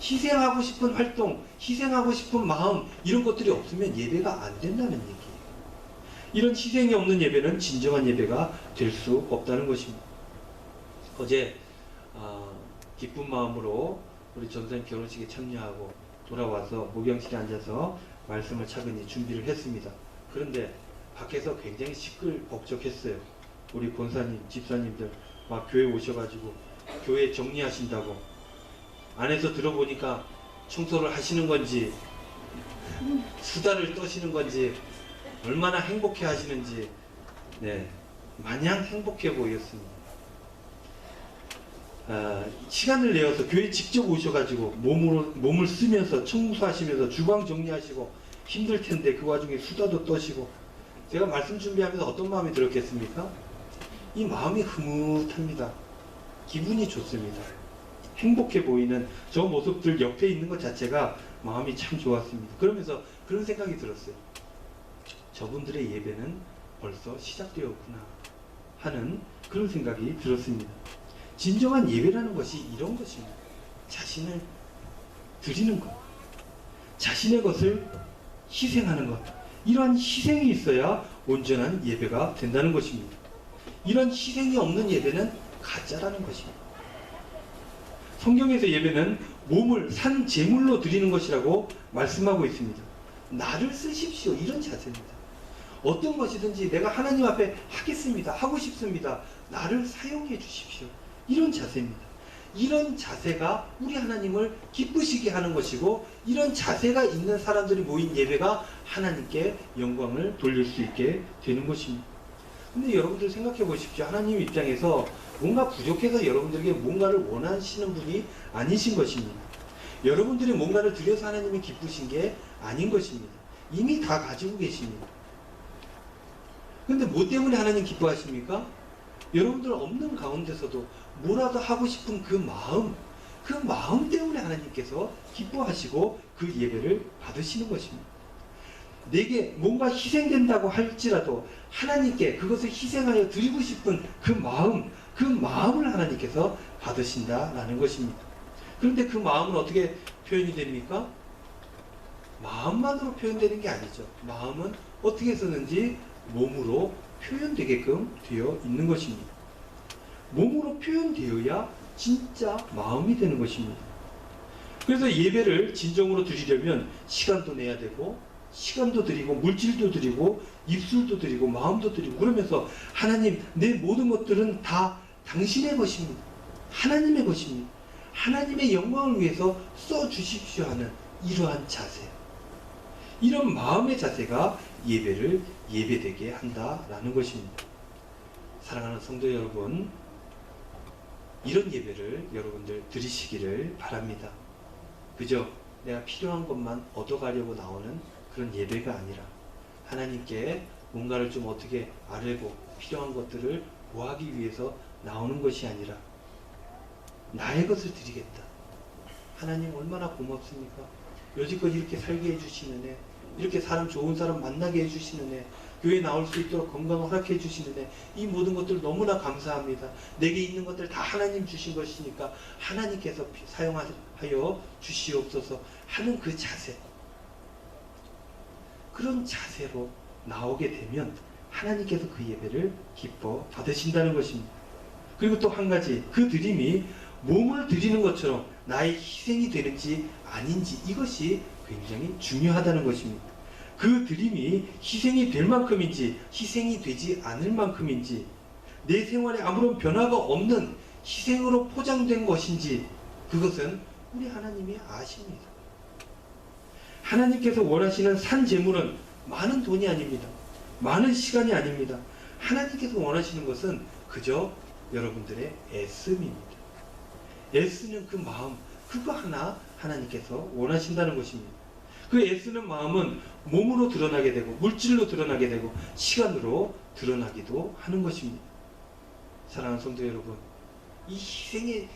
희생하고 싶은 활동, 희생하고 싶은 마음 이런 것들이 없으면 예배가 안 된다는 얘기예요. 이런 희생이 없는 예배는 진정한 예배가 될 수 없다는 것입니다. 어제 기쁜 마음으로 우리 전사님 결혼식에 참여하고 돌아와서 목양실에 앉아서 말씀을 차근히 준비를 했습니다. 그런데 밖에서 굉장히 시끌벅적했어요. 우리 권사님, 집사님들 막 교회 오셔가지고 교회 정리하신다고. 안에서 들어보니까 청소를 하시는 건지 수다를 떠시는 건지 얼마나 행복해 하시는지 마냥 행복해 보였습니다. 시간을 내어서 교회 직접 오셔가지고 몸을 쓰면서 청소하시면서 주방 정리하시고 힘들 텐데 그 와중에 수다도 떠시고 제가 말씀 준비하면서 어떤 마음이 들었겠습니까? 이 마음이 흐뭇합니다. 기분이 좋습니다. 행복해 보이는 저 모습들 옆에 있는 것 자체가 마음이 참 좋았습니다. 그러면서 그런 생각이 들었어요. 저분들의 예배는 벌써 시작되었구나 하는 그런 생각이 들었습니다. 진정한 예배라는 것이 이런 것입니다. 자신을 드리는 것, 자신의 것을 희생하는 것, 이러한 희생이 있어야 온전한 예배가 된다는 것입니다. 이런 희생이 없는 예배는 가짜라는 것입니다. 성경에서 예배는 몸을 산 제물로 드리는 것이라고 말씀하고 있습니다. 나를 쓰십시오, 이런 자세입니다. 어떤 것이든지 내가 하나님 앞에 하겠습니다, 하고 싶습니다, 나를 사용해 주십시오, 이런 자세입니다. 이런 자세가 우리 하나님을 기쁘시게 하는 것이고, 이런 자세가 있는 사람들이 모인 예배가 하나님께 영광을 돌릴 수 있게 되는 것입니다. 근데 여러분들 생각해 보십시오. 하나님 입장에서 뭔가 부족해서 여러분들에게 뭔가를 원하시는 분이 아니신 것입니다. 여러분들이 뭔가를 드려서 하나님이 기쁘신 게 아닌 것입니다. 이미 다 가지고 계십니다. 근데 뭐 때문에 하나님 기뻐하십니까? 여러분들 없는 가운데서도 뭐라도 하고 싶은 그 마음 때문에 하나님께서 기뻐하시고 그 예배를 받으시는 것입니다. 내게 뭔가 희생된다고 할지라도 하나님께 그것을 희생하여 드리고 싶은 그 마음을 하나님께서 받으신다라는 것입니다. 그런데 그 마음은 어떻게 표현이 됩니까? 마음만으로 표현되는 게 아니죠. 마음은 어떻게 해서든지 몸으로 표현되게끔 되어 있는 것입니다. 몸으로 표현되어야 진짜 마음이 되는 것입니다. 그래서 예배를 진정으로 드리려면 시간도 내야 되고, 시간도 드리고, 물질도 드리고, 입술도 드리고, 마음도 드리고, 그러면서 하나님, 내 모든 것들은 다 당신의 것입니다. 하나님의 것입니다. 하나님의 영광을 위해서 써주십시오 하는 이러한 자세, 이런 마음의 자세가 예배를 예배되게 한다라는 것입니다. 사랑하는 성도 여러분, 이런 예배를 여러분들 드리시기를 바랍니다. 그저 내가 필요한 것만 얻어가려고 나오는 그런 예배가 아니라, 하나님께 뭔가를 좀 어떻게 아뢰고 필요한 것들을 구하기 위해서 나오는 것이 아니라, 나의 것을 드리겠다. 하나님 얼마나 고맙습니까? 여지껏 이렇게 살게 해주시는 애, 이렇게 좋은 사람 만나게 해주시는 애, 교회 나올 수 있도록 건강을 허락해 주시는 애, 이 모든 것들 너무나 감사합니다. 내게 있는 것들 다 하나님 주신 것이니까 하나님께서 사용하여 주시옵소서 하는 그 자세, 그런 자세로 나오게 되면 하나님께서 그 예배를 기뻐 받으신다는 것입니다. 그리고 또 한 가지, 그 드림이 몸을 드리는 것처럼 나의 희생이 되는지 아닌지, 이것이 굉장히 중요하다는 것입니다. 그 드림이 희생이 될 만큼인지 희생이 되지 않을 만큼인지, 내 생활에 아무런 변화가 없는 희생으로 포장된 것인지, 그것은 우리 하나님이 아십니다. 하나님께서 원하시는 산 제물은 많은 돈이 아닙니다. 많은 시간이 아닙니다. 하나님께서 원하시는 것은 그저 여러분들의 애씀입니다. 애쓰는 그 마음, 그거 하나 하나님께서 원하신다는 것입니다. 그 애쓰는 마음은 몸으로 드러나게 되고, 물질로 드러나게 되고, 시간으로 드러나기도 하는 것입니다. 사랑하는 성도 여러분, 이 희생이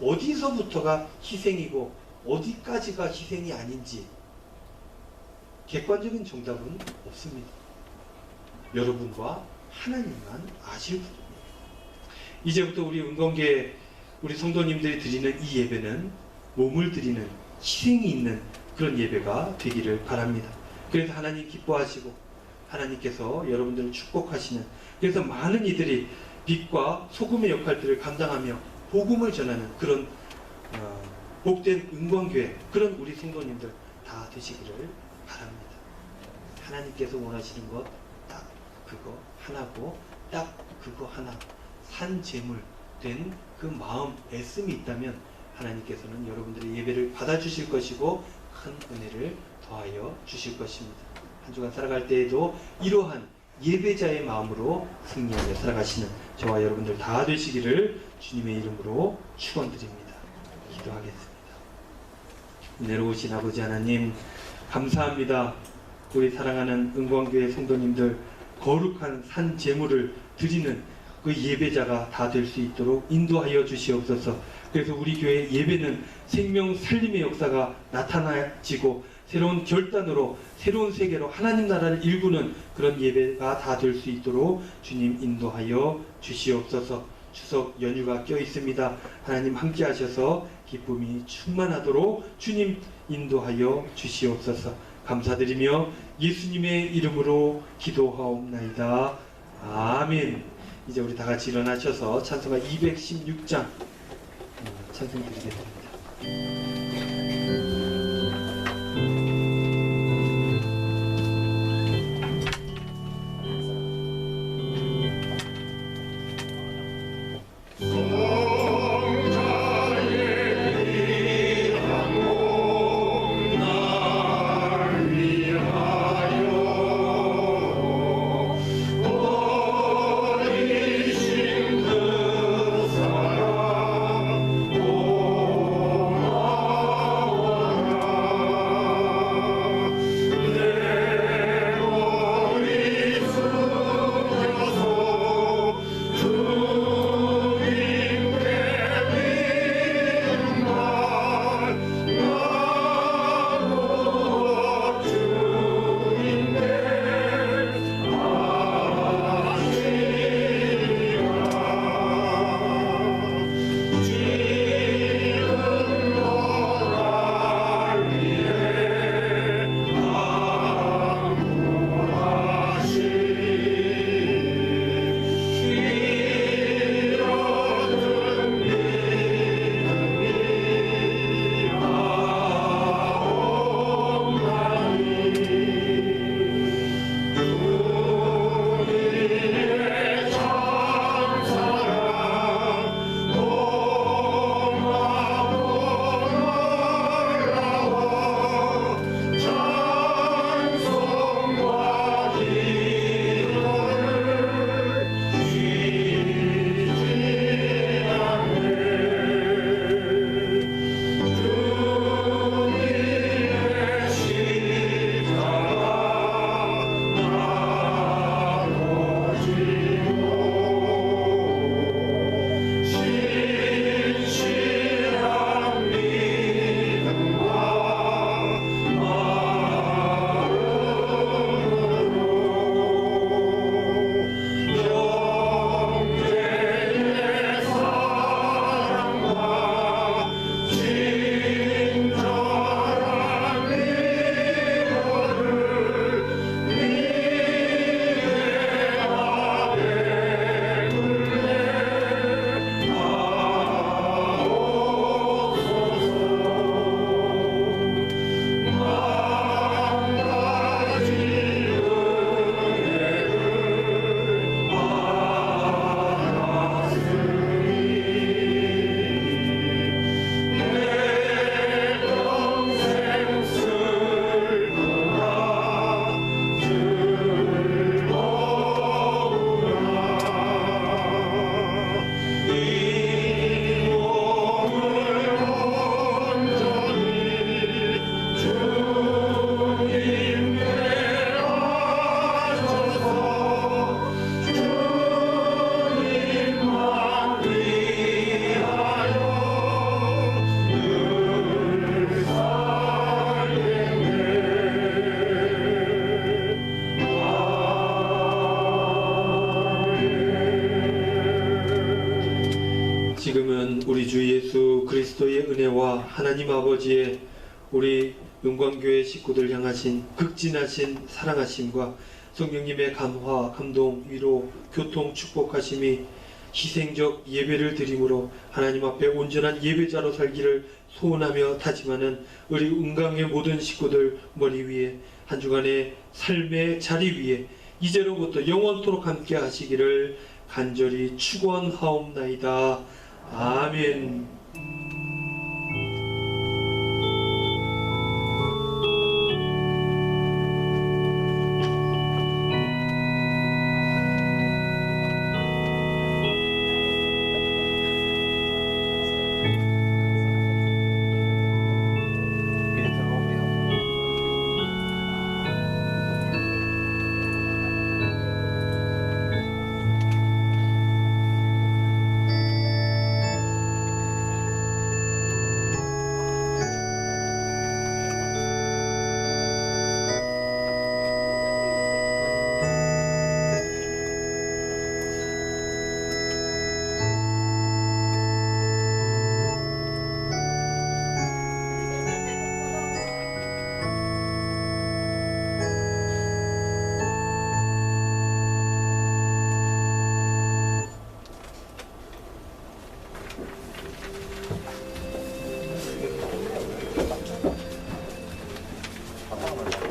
어디서부터가 희생이고 어디까지가 희생이 아닌지 객관적인 정답은 없습니다. 여러분과 하나님만 아실 분입니다. 이제부터 우리 은건계 우리 성도님들이 드리는 이 예배는 몸을 드리는 희생이 있는 그런 예배가 되기를 바랍니다. 그래서 하나님 기뻐하시고 하나님께서 여러분들을 축복하시는, 그래서 많은 이들이 빛과 소금의 역할들을 감당하며 복음을 전하는 그런 복된 은광교회, 그런 우리 성도님들 다 되시기를 바랍니다. 하나님께서 원하시는 것 딱 그거 하나고, 딱 그거 하나, 산 제물 된 그 마음, 애씀이 있다면 하나님께서는 여러분들의 예배를 받아주실 것이고 큰 은혜를 더하여 주실 것입니다. 한 주간 살아갈 때에도 이러한 예배자의 마음으로 승리하며 살아가시는 저와 여러분들 다 되시기를 주님의 이름으로 축원드립니다. 기도하겠습니다. 은혜로우신 아버지 하나님, 감사합니다. 우리 사랑하는 은광교회 성도님들 거룩한 산 제물을 드리는 그 예배자가 다 될 수 있도록 인도하여 주시옵소서. 그래서 우리 교회 예배는 생명 살림의 역사가 나타나지고 새로운 결단으로 새로운 세계로 하나님 나라를 일구는 그런 예배가 다 될 수 있도록 주님 인도하여 주시옵소서. 추석 연휴가 껴 있습니다. 하나님 함께 하셔서 기쁨이 충만하도록 주님 인도하여 주시옵소서. 감사드리며 예수님의 이름으로 기도하옵나이다. 아멘. 이제 우리 다 같이 일어나셔서 찬송가 216장 찬송 드리겠습니다. 지금은 우리 주 예수 그리스도의 은혜와 하나님 아버지의 우리 영광교회 식구들 향하신 극진하신 사랑하심과 성령님의 감화, 감동, 위로, 교통, 축복하심이 희생적 예배를 드림으로 하나님 앞에 온전한 예배자로 살기를 소원하며 다짐하는 우리 은강의 모든 식구들 머리 위에 한 주간의 삶의 자리 위에 이제로부터 영원토록 함께 하시기를 간절히 축원하옵나이다. 아멘. 감사합니다.